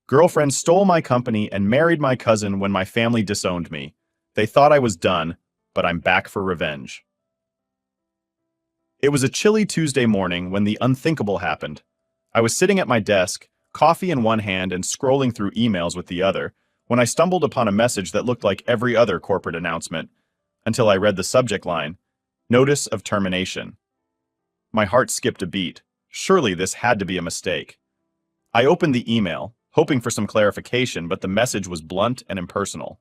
Girlfriend stole my company and married my cousin when my family disowned me. They thought I was done, but I'm back for revenge. It was a chilly Tuesday morning when the unthinkable happened. I was sitting at my desk, coffee in one hand and scrolling through emails with the other, when I stumbled upon a message that looked like every other corporate announcement, until I read the subject line, Notice of Termination. My heart skipped a beat. Surely this had to be a mistake. I opened the email, hoping for some clarification, but the message was blunt and impersonal.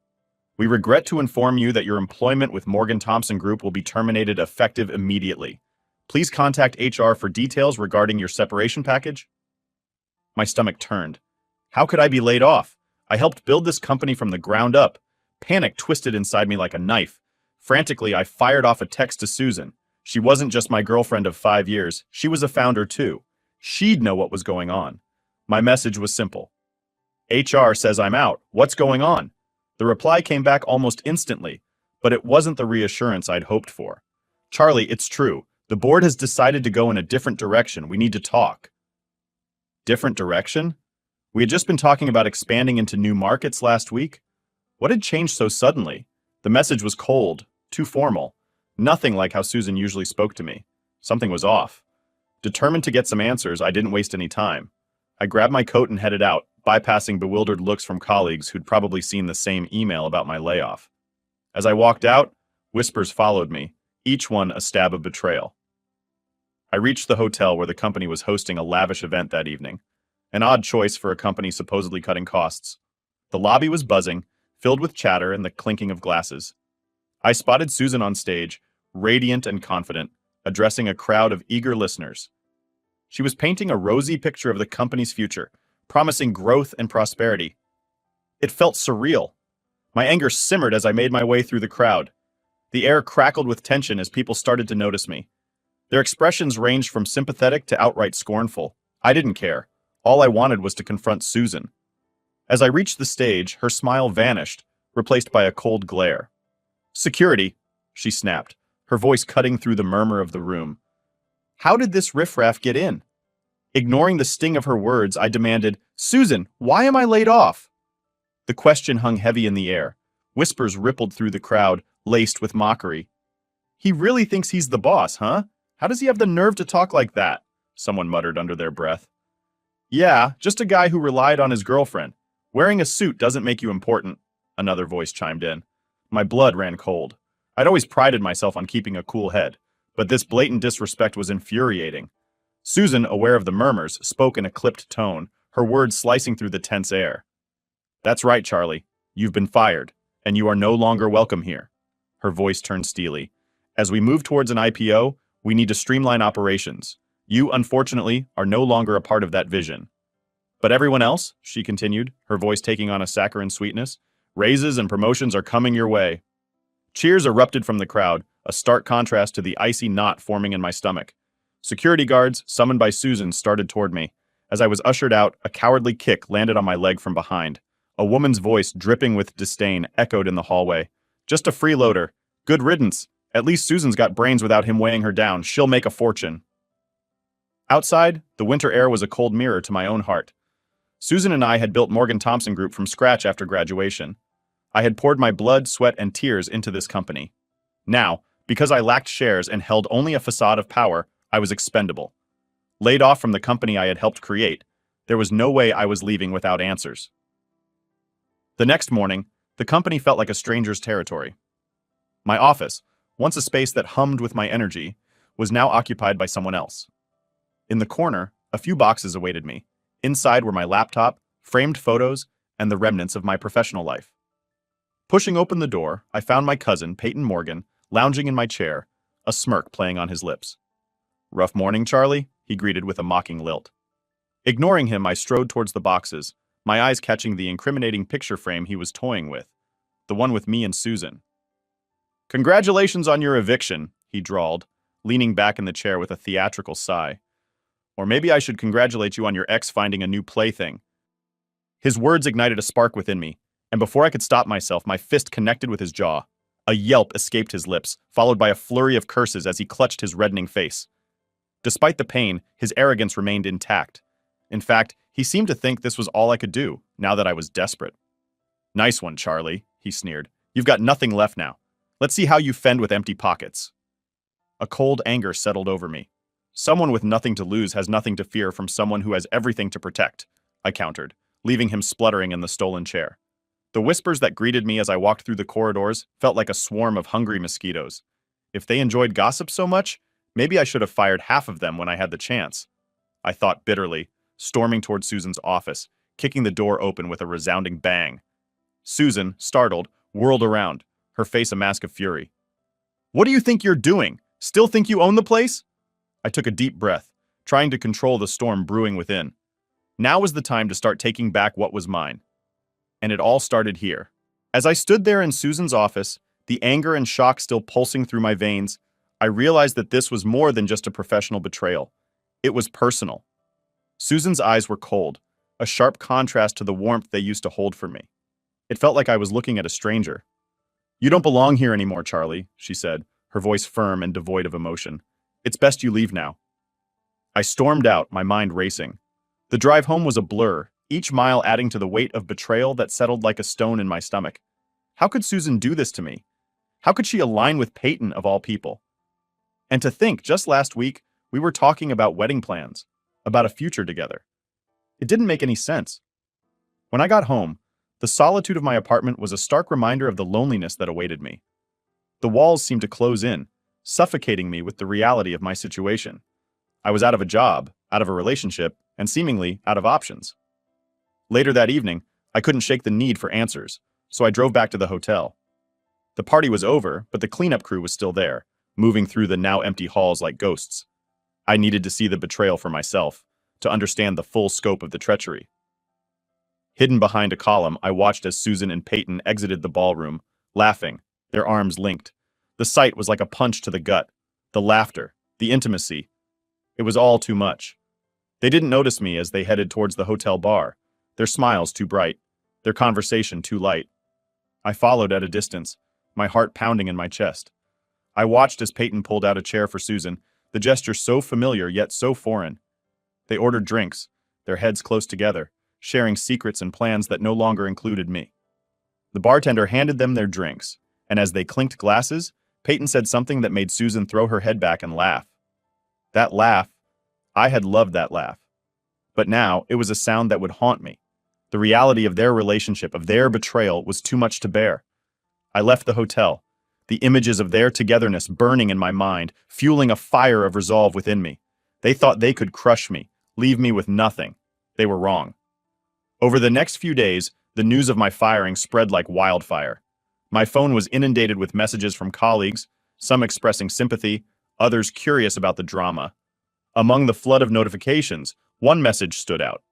We regret to inform you that your employment with Morgan Thompson Group will be terminated effective immediately. Please contact HR for details regarding your separation package. My stomach turned. How could I be laid off? I helped build this company from the ground up. Panic twisted inside me like a knife. Frantically, I fired off a text to Susan. She wasn't just my girlfriend of 5 years, she was a founder too. She'd know what was going on. My message was simple. HR says I'm out. What's going on? The reply came back almost instantly, but it wasn't the reassurance I'd hoped for. Charlie, it's true. The board has decided to go in a different direction. We need to talk. Different direction? We had just been talking about expanding into new markets last week. What had changed so suddenly? The message was cold, too formal. Nothing like how Susan usually spoke to me. Something was off. Determined to get some answers, I didn't waste any time. I grabbed my coat and headed out, bypassing bewildered looks from colleagues who'd probably seen the same email about my layoff. As I walked out, whispers followed me, each one a stab of betrayal. I reached the hotel where the company was hosting a lavish event that evening, an odd choice for a company supposedly cutting costs. The lobby was buzzing, filled with chatter and the clinking of glasses. I spotted Susan on stage, radiant and confident, addressing a crowd of eager listeners. She was painting a rosy picture of the company's future, promising growth and prosperity. It felt surreal. My anger simmered as I made my way through the crowd. The air crackled with tension as people started to notice me. Their expressions ranged from sympathetic to outright scornful. I didn't care. All I wanted was to confront Susan. As I reached the stage, her smile vanished, replaced by a cold glare. Security, she snapped, her voice cutting through the murmur of the room. How did this riffraff get in? Ignoring the sting of her words, I demanded, Susan, why am I laid off? The question hung heavy in the air. Whispers rippled through the crowd, laced with mockery. He really thinks he's the boss, huh? How does he have the nerve to talk like that? Someone muttered under their breath. Yeah, just a guy who relied on his girlfriend. Wearing a suit doesn't make you important, another voice chimed in. My blood ran cold. I'd always prided myself on keeping a cool head, but this blatant disrespect was infuriating. Susan, aware of the murmurs, spoke in a clipped tone, her words slicing through the tense air. That's right, Charlie. You've been fired, and you are no longer welcome here. Her voice turned steely. As we move towards an IPO, we need to streamline operations. You, unfortunately, are no longer a part of that vision. But everyone else, she continued, her voice taking on a saccharine sweetness, raises and promotions are coming your way. Cheers erupted from the crowd, a stark contrast to the icy knot forming in my stomach. Security guards, summoned by Susan, started toward me. As I was ushered out, a cowardly kick landed on my leg from behind. A woman's voice, dripping with disdain, echoed in the hallway. Just a freeloader. Good riddance. At least Susan's got brains without him weighing her down. She'll make a fortune. Outside, the winter air was a cold mirror to my own heart. Susan and I had built Morgan Thompson Group from scratch after graduation. I had poured my blood, sweat, and tears into this company. Now, because I lacked shares and held only a facade of power, I was expendable. Laid off from the company I had helped create, there was no way I was leaving without answers. The next morning, the company felt like a stranger's territory. My office, once a space that hummed with my energy, was now occupied by someone else. In the corner, a few boxes awaited me. Inside were my laptop, framed photos, and the remnants of my professional life. Pushing open the door, I found my cousin, Peyton Morgan, lounging in my chair, a smirk playing on his lips. Rough morning, Charlie? He greeted with a mocking lilt. Ignoring him, I strode towards the boxes, my eyes catching the incriminating picture frame he was toying with, the one with me and Susan. Congratulations on your eviction, he drawled, leaning back in the chair with a theatrical sigh. Or maybe I should congratulate you on your ex finding a new plaything. His words ignited a spark within me, and before I could stop myself, my fist connected with his jaw. A yelp escaped his lips, followed by a flurry of curses as he clutched his reddening face. Despite the pain, his arrogance remained intact. In fact, He seemed to think this was all I could do, now that I was desperate. Nice one, Charlie, he sneered. You've got nothing left now. Let's see how you fend with empty pockets. A cold anger settled over me. Someone with nothing to lose has nothing to fear from someone who has everything to protect, I countered, leaving him spluttering in the stolen chair. The whispers that greeted me as I walked through the corridors felt like a swarm of hungry mosquitoes. If they enjoyed gossip so much, maybe I should have fired half of them when I had the chance. I thought bitterly, storming toward Susan's office, kicking the door open with a resounding bang. Susan, startled, whirled around, her face a mask of fury. What do you think you're doing? Still think you own the place? I took a deep breath, trying to control the storm brewing within. Now was the time to start taking back what was mine. And it all started here. As I stood there in Susan's office, the anger and shock still pulsing through my veins, I realized that this was more than just a professional betrayal. It was personal. Susan's eyes were cold, a sharp contrast to the warmth they used to hold for me. It felt like I was looking at a stranger. You don't belong here anymore, Charlie, she said, her voice firm and devoid of emotion. It's best you leave now. I stormed out, my mind racing. The drive home was a blur, each mile adding to the weight of betrayal that settled like a stone in my stomach. How could Susan do this to me? How could she align with Peyton of all people? And to think, just last week, we were talking about wedding plans, about a future together. It didn't make any sense. When I got home, the solitude of my apartment was a stark reminder of the loneliness that awaited me. The walls seemed to close in, suffocating me with the reality of my situation. I was out of a job, out of a relationship, and seemingly out of options. Later that evening, I couldn't shake the need for answers, so I drove back to the hotel. The party was over, but the cleanup crew was still there, moving through the now empty halls like ghosts. I needed to see the betrayal for myself, to understand the full scope of the treachery. Hidden behind a column, I watched as Susan and Peyton exited the ballroom, laughing, their arms linked. The sight was like a punch to the gut. The laughter, the intimacy. It was all too much. They didn't notice me as they headed towards the hotel bar, their smiles too bright, their conversation too light. I followed at a distance, my heart pounding in my chest. I watched as Peyton pulled out a chair for Susan, the gesture so familiar yet so foreign. They ordered drinks, their heads close together, sharing secrets and plans that no longer included me. The bartender handed them their drinks, and as they clinked glasses, Peyton said something that made Susan throw her head back and laugh. That laugh, I had loved that laugh. But now, it was a sound that would haunt me. The reality of their relationship, of their betrayal, was too much to bear. I left the hotel, the images of their togetherness burning in my mind, fueling a fire of resolve within me. They thought they could crush me, leave me with nothing. They were wrong. Over the next few days, the news of my firing spread like wildfire. My phone was inundated with messages from colleagues, some expressing sympathy, others curious about the drama. Among the flood of notifications, one message stood out.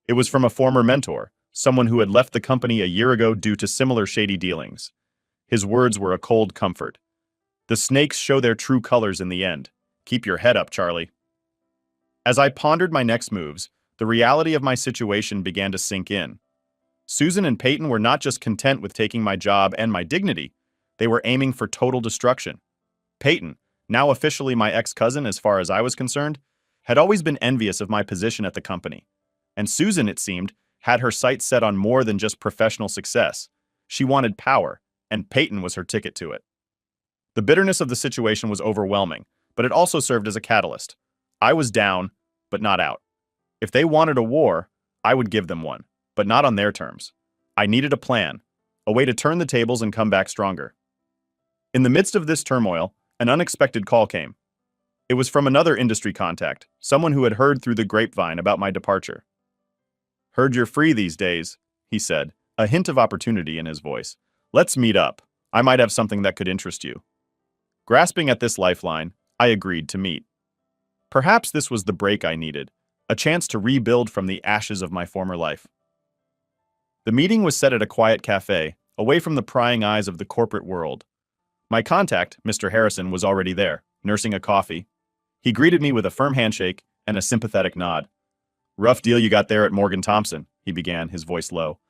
It was from a former mentor, someone who had left the company a year ago due to similar shady dealings. His words were a cold comfort. The snakes show their true colors in the end. Keep your head up, Charlie. As I pondered my next moves, the reality of my situation began to sink in. Susan and Peyton were not just content with taking my job and my dignity, they were aiming for total destruction. Peyton, now officially my ex-cousin as far as I was concerned, had always been envious of my position at the company. And Susan, it seemed, had her sights set on more than just professional success. She wanted power, and Peyton was her ticket to it. The bitterness of the situation was overwhelming, but it also served as a catalyst. I was down, but not out. If they wanted a war, I would give them one, but not on their terms. I needed a plan, a way to turn the tables and come back stronger. In the midst of this turmoil, an unexpected call came. It was from another industry contact, someone who had heard through the grapevine about my departure. "Heard you're free these days," he said, a hint of opportunity in his voice. "Let's meet up. I might have something that could interest you." Grasping at this lifeline, I agreed to meet. Perhaps this was the break I needed, a chance to rebuild from the ashes of my former life. The meeting was set at a quiet cafe, away from the prying eyes of the corporate world. My contact, Mr. Harrison, was already there, nursing a coffee. He greeted me with a firm handshake and a sympathetic nod. "Rough deal you got there at Morgan Thompson," he began, his voice low.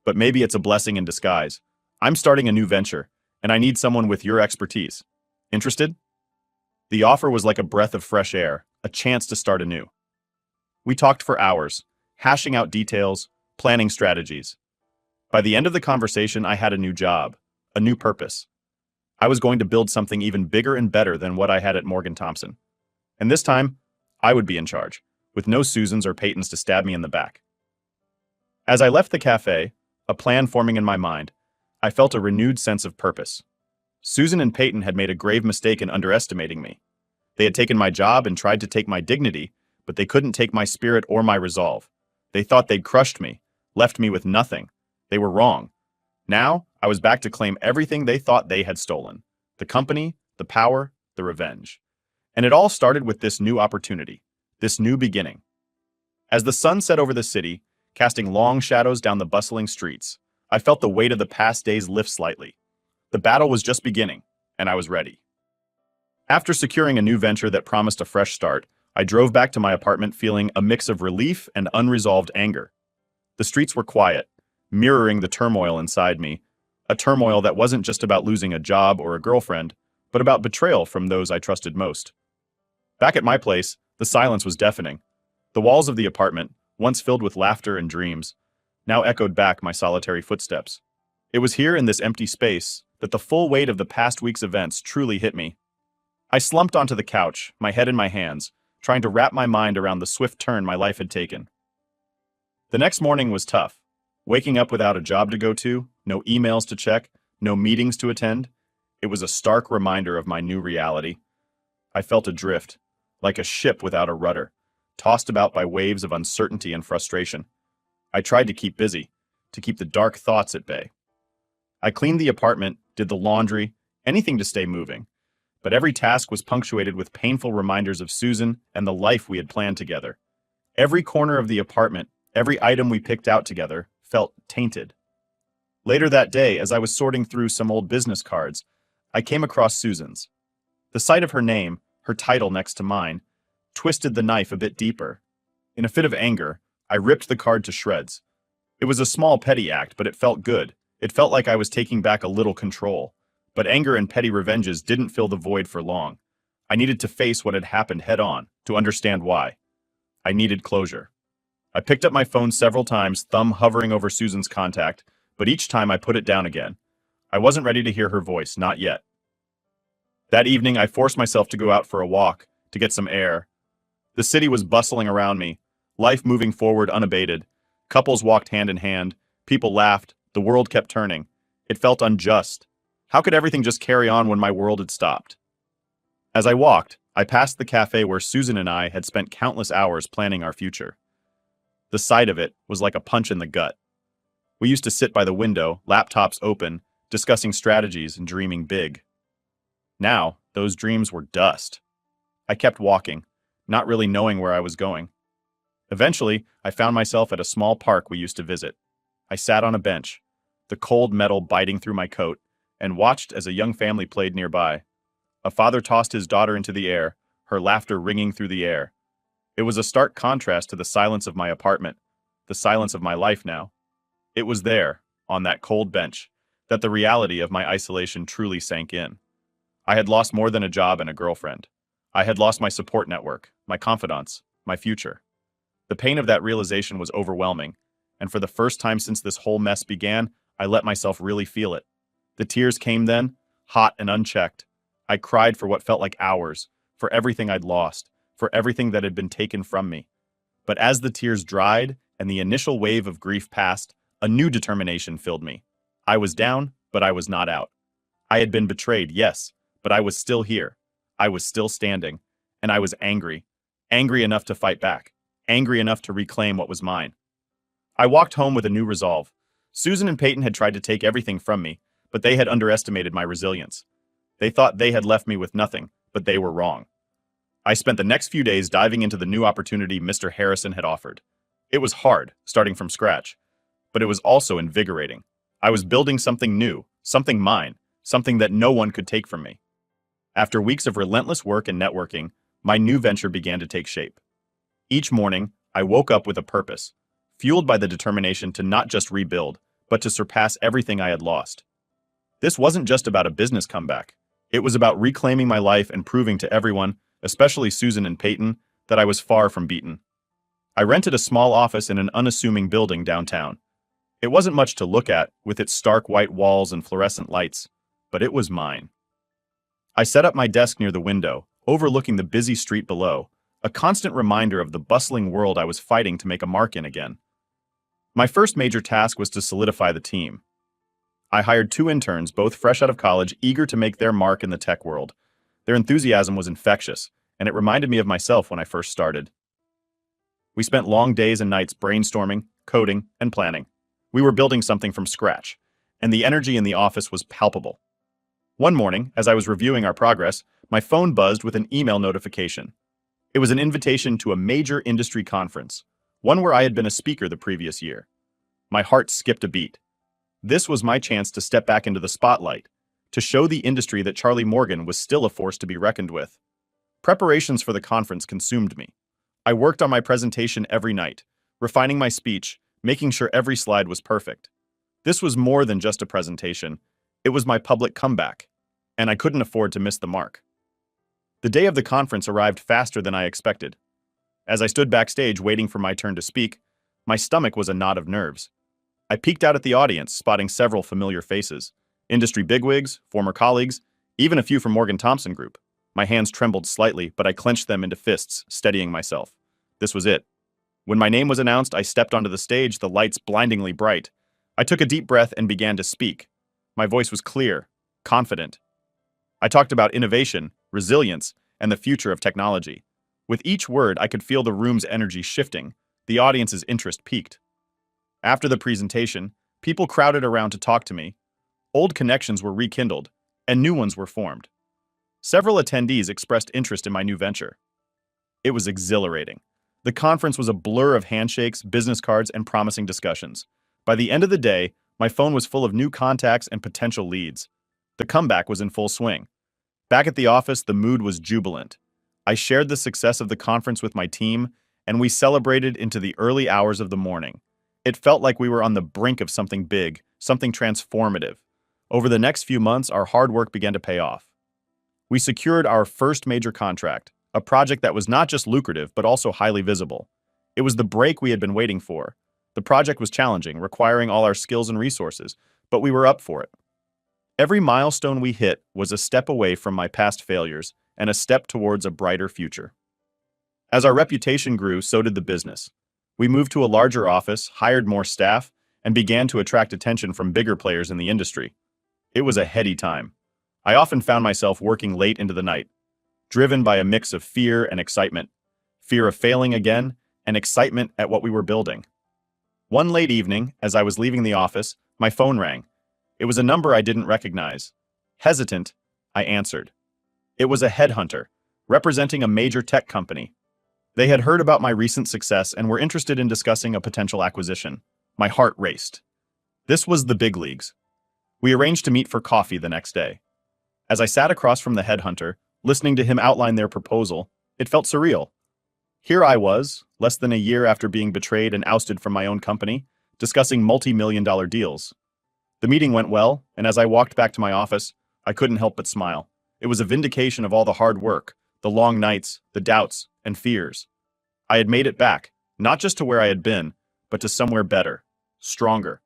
"But maybe it's a blessing in disguise. I'm starting a new venture, and I need someone with your expertise. Interested?" The offer was like a breath of fresh air, a chance to start anew. We talked for hours, hashing out details, planning strategies. By the end of the conversation, I had a new job, a new purpose. I was going to build something even bigger and better than what I had at Morgan Thompson. And this time, I would be in charge, with no Susans or Peytons to stab me in the back. As I left the cafe, a plan forming in my mind, I felt a renewed sense of purpose. Susan and Peyton had made a grave mistake in underestimating me. They had taken my job and tried to take my dignity, but they couldn't take my spirit or my resolve. They thought they'd crushed me, left me with nothing. They were wrong. Now, I was back to claim everything they thought they had stolen. The company, the power, the revenge. And it all started with this new opportunity, this new beginning. As the sun set over the city, casting long shadows down the bustling streets, I felt the weight of the past days lift slightly. The battle was just beginning, and I was ready. After securing a new venture that promised a fresh start, I drove back to my apartment feeling a mix of relief and unresolved anger. The streets were quiet, mirroring the turmoil inside me, a turmoil that wasn't just about losing a job or a girlfriend, but about betrayal from those I trusted most. Back at my place, the silence was deafening. The walls of the apartment, once filled with laughter and dreams, now echoed back my solitary footsteps. It was here in this empty space that the full weight of the past week's events truly hit me. I slumped onto the couch, my head in my hands, trying to wrap my mind around the swift turn my life had taken. The next morning was tough. Waking up without a job to go to, no emails to check, no meetings to attend, it was a stark reminder of my new reality. I felt adrift, like a ship without a rudder, tossed about by waves of uncertainty and frustration. I tried to keep busy, to keep the dark thoughts at bay. I cleaned the apartment, did the laundry, anything to stay moving. But every task was punctuated with painful reminders of Susan and the life we had planned together. Every corner of the apartment, every item we picked out together, felt tainted. Later that day, as I was sorting through some old business cards, I came across Susan's. The sight of her name, her title next to mine, twisted the knife a bit deeper. In a fit of anger, I ripped the card to shreds. It was a small petty act, but it felt good. It felt like I was taking back a little control. But anger and petty revenges didn't fill the void for long. I needed to face what had happened head on, to understand why. I needed closure. I picked up my phone several times, thumb hovering over Susan's contact, but each time I put it down again. I wasn't ready to hear her voice, not yet. That evening, I forced myself to go out for a walk, to get some air. The city was bustling around me, life moving forward unabated. Couples walked hand in hand, people laughed, the world kept turning. It felt unjust. How could everything just carry on when my world had stopped? As I walked, I passed the cafe where Susan and I had spent countless hours planning our future. The sight of it was like a punch in the gut. We used to sit by the window, laptops open, discussing strategies and dreaming big. Now, those dreams were dust. I kept walking, not really knowing where I was going. Eventually, I found myself at a small park we used to visit. I sat on a bench, the cold metal biting through my coat, and watched as a young family played nearby. A father tossed his daughter into the air, her laughter ringing through the air. It was a stark contrast to the silence of my apartment, the silence of my life now. It was there, on that cold bench, that the reality of my isolation truly sank in. I had lost more than a job and a girlfriend. I had lost my support network, my confidants, my future. The pain of that realization was overwhelming, and for the first time since this whole mess began, I let myself really feel it. The tears came then, hot and unchecked. I cried for what felt like hours, for everything I'd lost, for everything that had been taken from me. But as the tears dried and the initial wave of grief passed, a new determination filled me. I was down, but I was not out. I had been betrayed, yes, but I was still here. I was still standing, and I was angry. Angry enough to fight back. Angry enough to reclaim what was mine. I walked home with a new resolve. Susan and Peyton had tried to take everything from me, but they had underestimated my resilience. They thought they had left me with nothing, but they were wrong. I spent the next few days diving into the new opportunity Mr. Harrison had offered. It was hard, starting from scratch, but it was also invigorating. I was building something new, something mine, something that no one could take from me. After weeks of relentless work and networking, my new venture began to take shape. Each morning, I woke up with a purpose, fueled by the determination to not just rebuild, but to surpass everything I had lost. This wasn't just about a business comeback. It was about reclaiming my life and proving to everyone, especially Susan and Peyton, that I was far from beaten. I rented a small office in an unassuming building downtown. It wasn't much to look at, with its stark white walls and fluorescent lights, but it was mine. I set up my desk near the window, overlooking the busy street below, a constant reminder of the bustling world I was fighting to make a mark in again. My first major task was to solidify the team. I hired 2 interns, both fresh out of college, eager to make their mark in the tech world. Their enthusiasm was infectious, and it reminded me of myself when I first started. We spent long days and nights brainstorming, coding, and planning. We were building something from scratch, and the energy in the office was palpable. One morning, as I was reviewing our progress, my phone buzzed with an email notification. It was an invitation to a major industry conference, one where I had been a speaker the previous year. My heart skipped a beat. This was my chance to step back into the spotlight, to show the industry that Charlie Morgan was still a force to be reckoned with. Preparations for the conference consumed me. I worked on my presentation every night, refining my speech, making sure every slide was perfect. This was more than just a presentation. It was my public comeback, and I couldn't afford to miss the mark. The day of the conference arrived faster than I expected. As I stood backstage waiting for my turn to speak, my stomach was a knot of nerves. I peeked out at the audience, spotting several familiar faces. Industry bigwigs, former colleagues, even a few from Morgan Thompson Group. My hands trembled slightly, but I clenched them into fists, steadying myself. This was it. When my name was announced, I stepped onto the stage, the lights blindingly bright. I took a deep breath and began to speak. My voice was clear, confident. I talked about innovation, resilience, and the future of technology. With each word, I could feel the room's energy shifting. The audience's interest peaked. After the presentation, people crowded around to talk to me. Old connections were rekindled, and new ones were formed. Several attendees expressed interest in my new venture. It was exhilarating. The conference was a blur of handshakes, business cards, and promising discussions. By the end of the day, my phone was full of new contacts and potential leads. The comeback was in full swing. Back at the office, the mood was jubilant. I shared the success of the conference with my team, and we celebrated into the early hours of the morning. It felt like we were on the brink of something big, something transformative. Over the next few months, our hard work began to pay off. We secured our first major contract, a project that was not just lucrative, but also highly visible. It was the break we had been waiting for. The project was challenging, requiring all our skills and resources, but we were up for it. Every milestone we hit was a step away from my past failures and a step towards a brighter future. As our reputation grew, so did the business. We moved to a larger office, hired more staff, and began to attract attention from bigger players in the industry. It was a heady time. I often found myself working late into the night, driven by a mix of fear and excitement, fear of failing again, and excitement at what we were building. One late evening, as I was leaving the office, my phone rang. It was a number I didn't recognize. Hesitant, I answered. It was a headhunter, representing a major tech company. They had heard about my recent success and were interested in discussing a potential acquisition. My heart raced. This was the big leagues. We arranged to meet for coffee the next day. As I sat across from the headhunter, listening to him outline their proposal, it felt surreal. Here I was, less than a year after being betrayed and ousted from my own company, discussing multi-million-dollar deals. The meeting went well, and as I walked back to my office, I couldn't help but smile. It was a vindication of all the hard work, the long nights, the doubts, and fears. I had made it back, not just to where I had been, but to somewhere better, stronger.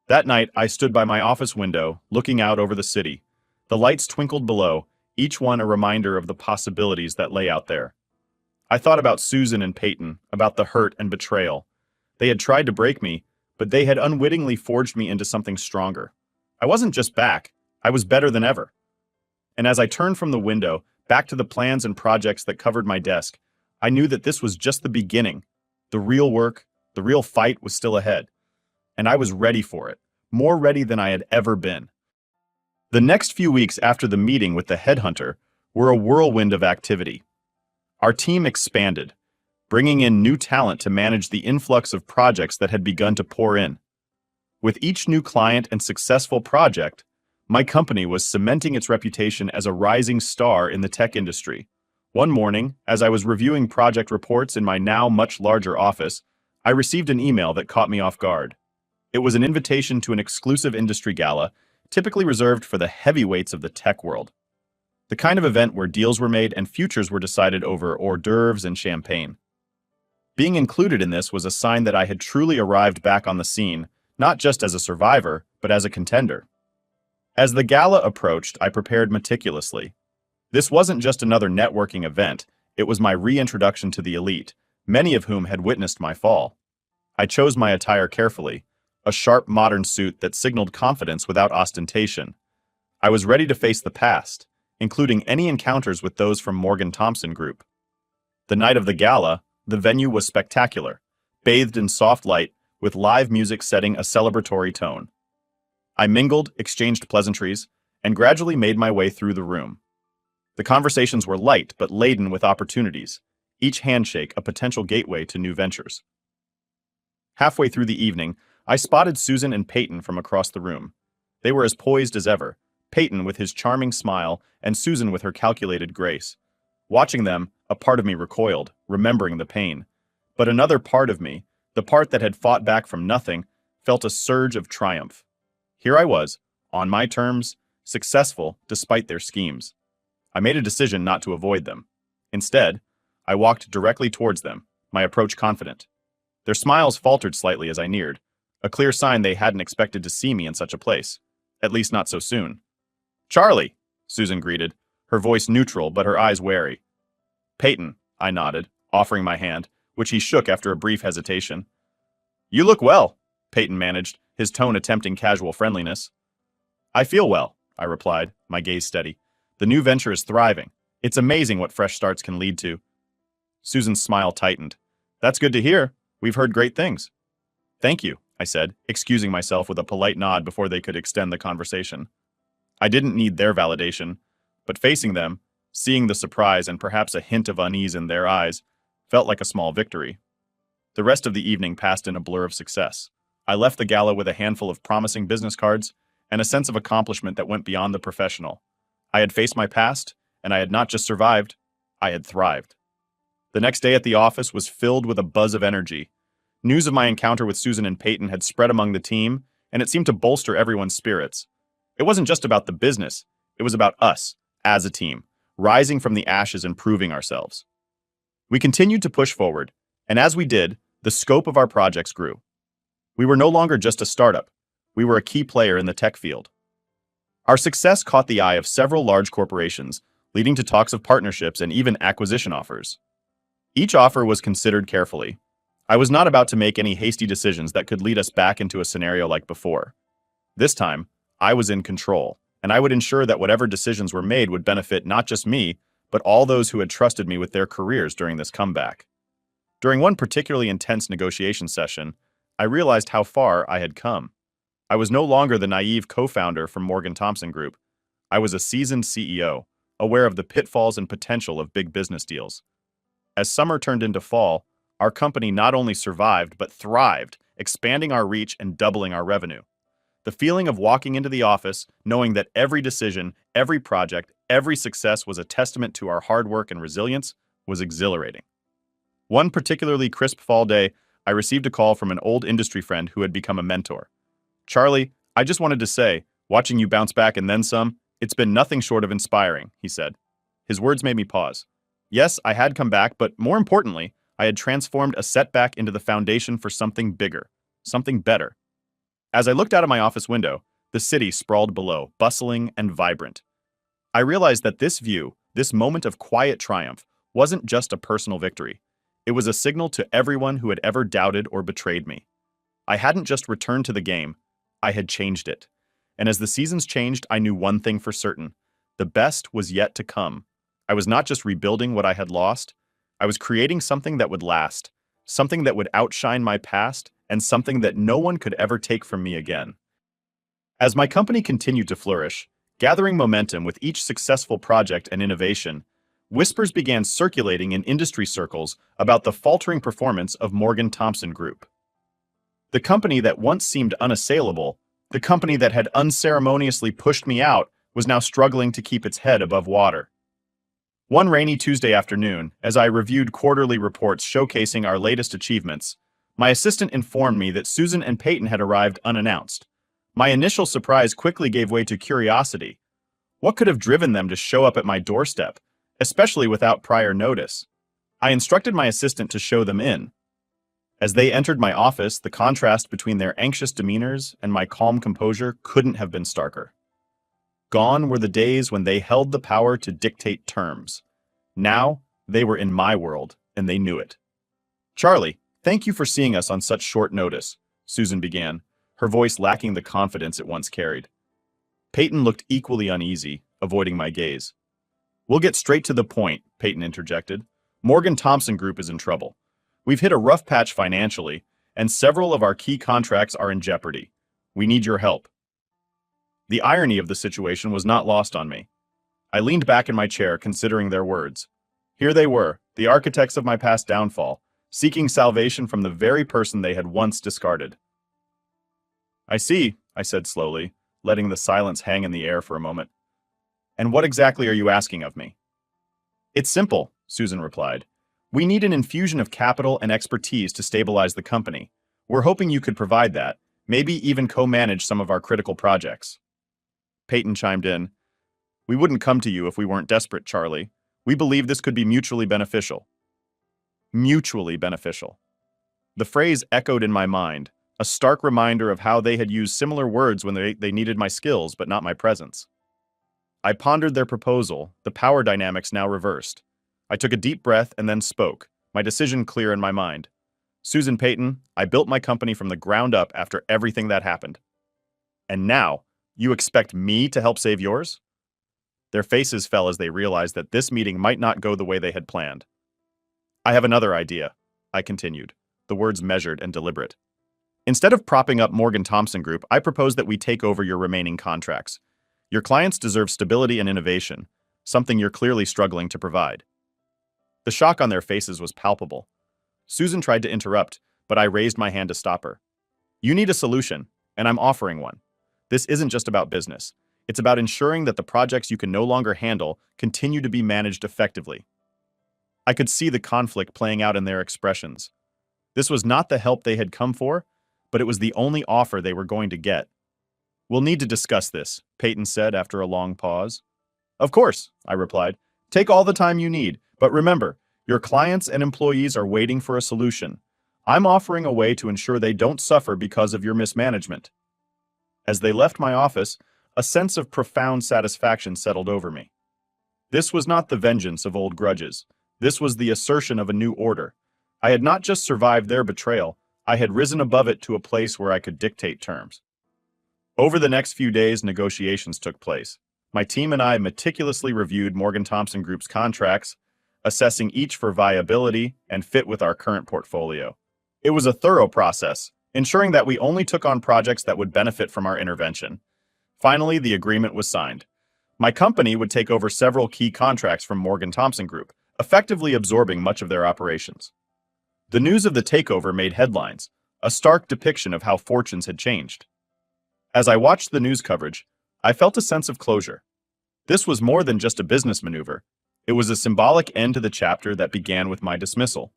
That night, I stood by my office window, looking out over the city. The lights twinkled below, each one a reminder of the possibilities that lay out there. I thought about Susan and Peyton, about the hurt and betrayal. They had tried to break me, but they had unwittingly forged me into something stronger. I wasn't just back, I was better than ever. And as I turned from the window, back to the plans and projects that covered my desk, I knew that this was just the beginning. The real work, the real fight was still ahead. And I was ready for it, more ready than I had ever been. The next few weeks after the meeting with the headhunter were a whirlwind of activity. Our team expanded, bringing in new talent to manage the influx of projects that had begun to pour in. With each new client and successful project, my company was cementing its reputation as a rising star in the tech industry. One morning, as I was reviewing project reports in my now much larger office, I received an email that caught me off guard. It was an invitation to an exclusive industry gala, typically reserved for the heavyweights of the tech world. The kind of event where deals were made and futures were decided over hors d'oeuvres and champagne. Being included in this was a sign that I had truly arrived back on the scene, not just as a survivor, but as a contender. As the gala approached, I prepared meticulously. This wasn't just another networking event, it was my reintroduction to the elite, many of whom had witnessed my fall. I chose my attire carefully, a sharp modern suit that signaled confidence without ostentation. I was ready to face the past, including any encounters with those from Morgan Thompson Group. The night of the gala, the venue was spectacular, bathed in soft light, with live music setting a celebratory tone. I mingled, exchanged pleasantries, and gradually made my way through the room. The conversations were light but laden with opportunities, each handshake a potential gateway to new ventures. Halfway through the evening, I spotted Susan and Peyton from across the room. They were as poised as ever, Peyton with his charming smile and Susan with her calculated grace. Watching them, a part of me recoiled, remembering the pain. But another part of me, the part that had fought back from nothing, felt a surge of triumph. Here I was, on my terms, successful despite their schemes. I made a decision not to avoid them. Instead, I walked directly towards them, my approach confident. Their smiles faltered slightly as I neared, a clear sign they hadn't expected to see me in such a place, at least not so soon. "Charlie," Susan greeted, her voice neutral but her eyes wary. "Peyton," I nodded, offering my hand, which he shook after a brief hesitation. "You look well," Peyton managed, his tone attempting casual friendliness. "I feel well," I replied, my gaze steady. "The new venture is thriving. It's amazing what fresh starts can lead to." Susan's smile tightened. "That's good to hear. We've heard great things." "Thank you," I said, excusing myself with a polite nod before they could extend the conversation. I didn't need their validation, but facing them, seeing the surprise and perhaps a hint of unease in their eyes, felt like a small victory. The rest of the evening passed in a blur of success. I left the gala with a handful of promising business cards and a sense of accomplishment that went beyond the professional. I had faced my past, and I had not just survived, I had thrived. The next day at the office was filled with a buzz of energy. News of my encounter with Susan and Peyton had spread among the team, and it seemed to bolster everyone's spirits. It wasn't just about the business, it was about us, as a team, rising from the ashes and proving ourselves. We continued to push forward, and as we did, the scope of our projects grew. We were no longer just a startup, we were a key player in the tech field. Our success caught the eye of several large corporations, leading to talks of partnerships and even acquisition offers. Each offer was considered carefully. I was not about to make any hasty decisions that could lead us back into a scenario like before. This time, I was in control, and I would ensure that whatever decisions were made would benefit not just me, but all those who had trusted me with their careers during this comeback. During one particularly intense negotiation session, I realized how far I had come. I was no longer the naive co-founder from Morgan Thompson Group. I was a seasoned CEO, aware of the pitfalls and potential of big business deals. As summer turned into fall, our company not only survived but thrived, expanding our reach and doubling our revenue. The feeling of walking into the office, knowing that every decision, every project, every success was a testament to our hard work and resilience, was exhilarating. One particularly crisp fall day, I received a call from an old industry friend who had become a mentor. "Charlie, I just wanted to say, watching you bounce back and then some, it's been nothing short of inspiring," he said. His words made me pause. Yes, I had come back, but more importantly, I had transformed a setback into the foundation for something bigger, something better. As I looked out of my office window, the city sprawled below, bustling and vibrant. I realized that this view, this moment of quiet triumph, wasn't just a personal victory. It was a signal to everyone who had ever doubted or betrayed me. I hadn't just returned to the game, I had changed it. And as the seasons changed, I knew one thing for certain. The best was yet to come. I was not just rebuilding what I had lost, I was creating something that would last, something that would outshine my past, and something that no one could ever take from me again. As my company continued to flourish, gathering momentum with each successful project and innovation, whispers began circulating in industry circles about the faltering performance of Morgan Thompson Group. The company that once seemed unassailable, the company that had unceremoniously pushed me out, was now struggling to keep its head above water. One rainy Tuesday afternoon, as I reviewed quarterly reports showcasing our latest achievements, my assistant informed me that Susan and Peyton had arrived unannounced. My initial surprise quickly gave way to curiosity. What could have driven them to show up at my doorstep, especially without prior notice? I instructed my assistant to show them in, As they entered my office, the contrast between their anxious demeanors and my calm composure couldn't have been starker. Gone were the days when they held the power to dictate terms. Now, they were in my world, and they knew it. "Charlie, thank you for seeing us on such short notice," Susan began, her voice lacking the confidence it once carried. Peyton looked equally uneasy, avoiding my gaze. "We'll get straight to the point," Peyton interjected. "Morgan Thompson Group is in trouble. We've hit a rough patch financially, and several of our key contracts are in jeopardy. We need your help." The irony of the situation was not lost on me. I leaned back in my chair, considering their words. Here they were, the architects of my past downfall, seeking salvation from the very person they had once discarded. "I see," I said slowly, letting the silence hang in the air for a moment. "And what exactly are you asking of me?" "It's simple," Susan replied. "We need an infusion of capital and expertise to stabilize the company. We're hoping you could provide that, maybe even co-manage some of our critical projects." Peyton chimed in. "We wouldn't come to you if we weren't desperate, Charlie. We believe this could be mutually beneficial." Mutually beneficial. The phrase echoed in my mind, a stark reminder of how they had used similar words when they needed my skills but not my presence. I pondered their proposal, the power dynamics now reversed. I took a deep breath and then spoke, my decision clear in my mind. "Susan Peyton, I built my company from the ground up after everything that happened. And now, you expect me to help save yours?" Their faces fell as they realized that this meeting might not go the way they had planned. "I have another idea," I continued, the words measured and deliberate. "Instead of propping up Morgan Thompson Group, I propose that we take over your remaining contracts. Your clients deserve stability and innovation, something you're clearly struggling to provide." The shock on their faces was palpable. Susan tried to interrupt, but I raised my hand to stop her. "You need a solution, and I'm offering one. This isn't just about business. It's about ensuring that the projects you can no longer handle continue to be managed effectively." I could see the conflict playing out in their expressions. This was not the help they had come for, but it was the only offer they were going to get. "We'll need to discuss this," Peyton said after a long pause. "Of course," I replied. "Take all the time you need, but remember, your clients and employees are waiting for a solution. I'm offering a way to ensure they don't suffer because of your mismanagement." As they left my office, a sense of profound satisfaction settled over me. This was not the vengeance of old grudges. This was the assertion of a new order. I had not just survived their betrayal, I had risen above it to a place where I could dictate terms. Over the next few days, negotiations took place. My team and I meticulously reviewed Morgan Thompson Group's contracts, assessing each for viability and fit with our current portfolio. It was a thorough process, ensuring that we only took on projects that would benefit from our intervention. Finally, the agreement was signed. My company would take over several key contracts from Morgan Thompson Group, effectively absorbing much of their operations. The news of the takeover made headlines, a stark depiction of how fortunes had changed. As I watched the news coverage, I felt a sense of closure. This was more than just a business maneuver. It was a symbolic end to the chapter that began with my dismissal.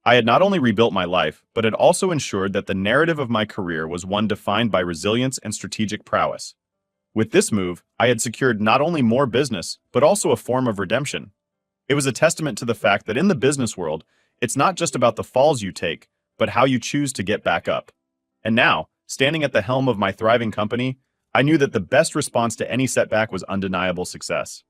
I had not only rebuilt my life, but had also ensured that the narrative of my career was one defined by resilience and strategic prowess. With this move, I had secured not only more business, but also a form of redemption. It was a testament to the fact that in the business world, it's not just about the falls you take, but how you choose to get back up. And now, standing at the helm of my thriving company, I knew that the best response to any setback was undeniable success.